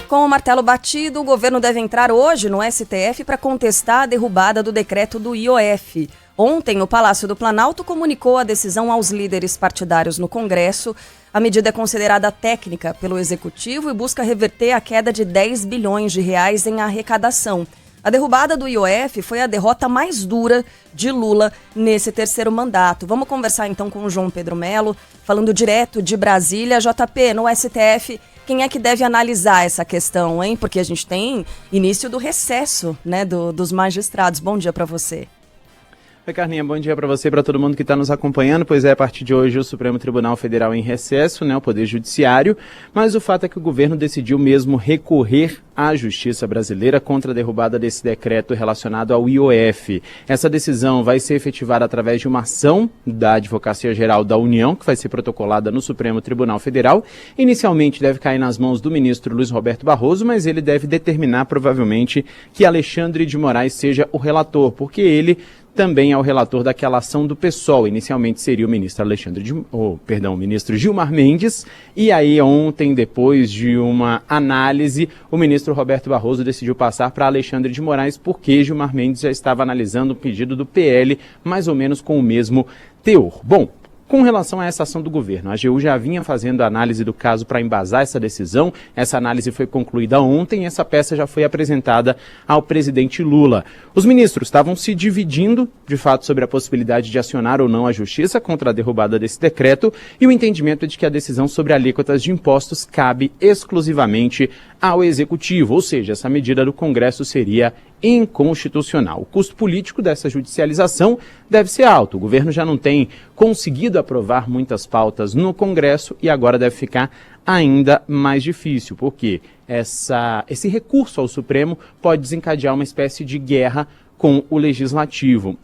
Com o martelo batido, o governo deve entrar hoje no STF para contestar a derrubada do decreto do IOF. Ontem, o Palácio do Planalto comunicou a decisão aos líderes partidários no Congresso. A medida é considerada técnica pelo Executivo e busca reverter a queda de 10 bilhões de reais em arrecadação. A derrubada do IOF foi a derrota mais dura de Lula nesse terceiro mandato. Vamos conversar então com o João Pedro Melo, falando direto de Brasília. JP, no STF, quem é que deve analisar essa questão, hein? Porque a gente tem início do recesso, né, dos magistrados. Bom dia para você. Oi, Carlinha, bom dia para você e para todo mundo que está nos acompanhando. Pois é, a partir de hoje o Supremo Tribunal Federal em recesso, né, o Poder Judiciário, mas o fato é que o governo decidiu mesmo recorrer à Justiça Brasileira contra a derrubada desse decreto relacionado ao IOF. Essa decisão vai ser efetivada através de uma ação da Advocacia Geral da União, que vai ser protocolada no Supremo Tribunal Federal. Inicialmente deve cair nas mãos do ministro Luiz Roberto Barroso, mas ele deve determinar provavelmente que Alexandre de Moraes seja o relator, porque ele também é o relator daquela ação do PSOL. Inicialmente seria o ministro ministro Gilmar Mendes, e aí ontem, depois de uma análise, o ministro Roberto Barroso decidiu passar para Alexandre de Moraes, porque Gilmar Mendes já estava analisando o pedido do PL, mais ou menos com o mesmo teor. Bom, com relação a essa ação do governo, a AGU já vinha fazendo a análise do caso para embasar essa decisão. Essa análise foi concluída ontem e essa peça já foi apresentada ao presidente Lula. Os ministros estavam se dividindo, de fato, sobre a possibilidade de acionar ou não a justiça contra a derrubada desse decreto, e o entendimento é de que a decisão sobre alíquotas de impostos cabe exclusivamente ao Executivo, ou seja, essa medida do Congresso seria inconstitucional. O custo político dessa judicialização deve ser alto. O governo já não tem conseguido aprovar muitas pautas no Congresso e agora deve ficar ainda mais difícil, porque esse recurso ao Supremo pode desencadear uma espécie de guerra com o Legislativo.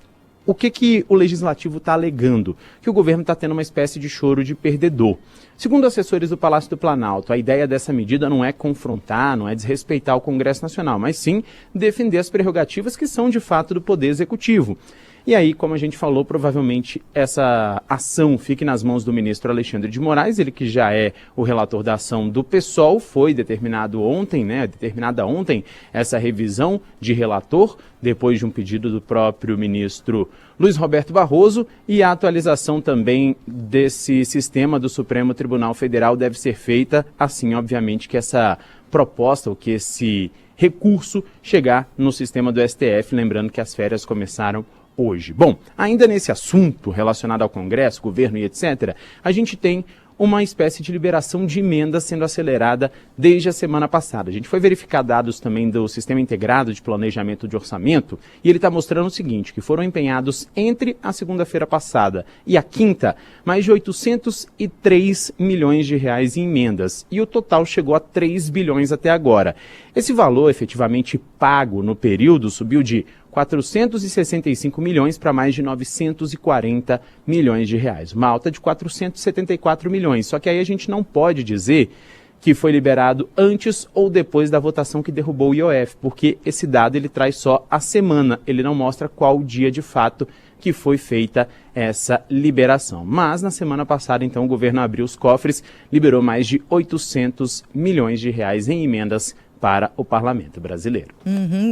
O que o Legislativo está alegando? Que o governo está tendo uma espécie de choro de perdedor. Segundo assessores do Palácio do Planalto, a ideia dessa medida não é confrontar, não é desrespeitar o Congresso Nacional, mas sim defender as prerrogativas que são de fato do Poder Executivo. E aí, como a gente falou, provavelmente essa ação fique nas mãos do ministro Alexandre de Moraes, ele que já é o relator da ação do PSOL, foi determinada ontem essa revisão de relator, depois de um pedido do próprio ministro Luiz Roberto Barroso, e a atualização também desse sistema do Supremo Tribunal Federal deve ser feita assim, obviamente, que essa proposta, ou que esse recurso chegar no sistema do STF, lembrando que as férias começaram hoje. Bom, ainda nesse assunto relacionado ao Congresso, governo e etc., a gente tem uma espécie de liberação de emendas sendo acelerada desde a semana passada. A gente foi verificar dados também do Sistema Integrado de Planejamento de Orçamento e ele está mostrando o seguinte, que foram empenhados entre a segunda-feira passada e a quinta, mais de 803 milhões de reais em emendas e o total chegou a 3 bilhões até agora. Esse valor efetivamente pago no período subiu de 465 milhões para mais de 940 milhões de reais. Uma alta de 474 milhões. Só que aí a gente não pode dizer que foi liberado antes ou depois da votação que derrubou o IOF, porque esse dado ele traz só a semana, ele não mostra qual dia de fato que foi feita essa liberação. Mas na semana passada, então, o governo abriu os cofres, liberou mais de 800 milhões de reais em emendas para o Parlamento brasileiro.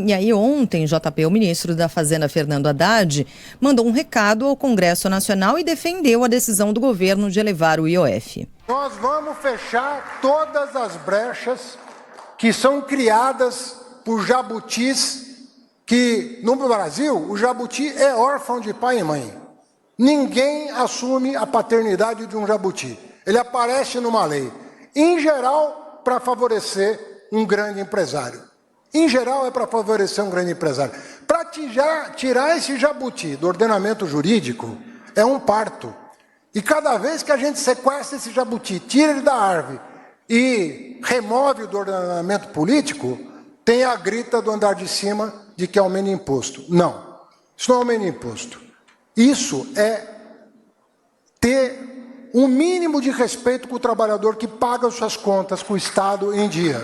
E aí ontem, JP, o ministro da Fazenda, Fernando Haddad, mandou um recado ao Congresso Nacional e defendeu a decisão do governo de elevar o IOF. Nós vamos fechar todas as brechas que são criadas por jabutis, que no Brasil o jabuti é órfão de pai e mãe. Ninguém assume a paternidade de um jabuti. Ele aparece numa lei, em geral, para favorecer um grande empresário. Em geral, é para favorecer um grande empresário. Para tirar esse jabuti do ordenamento jurídico, é um parto. E cada vez que a gente sequestra esse jabuti, tira ele da árvore e remove do ordenamento político, tem a grita do andar de cima de que aumenta imposto. Não, isso não aumenta imposto. Isso é ter um mínimo de respeito com o trabalhador que paga suas contas com o Estado em dia.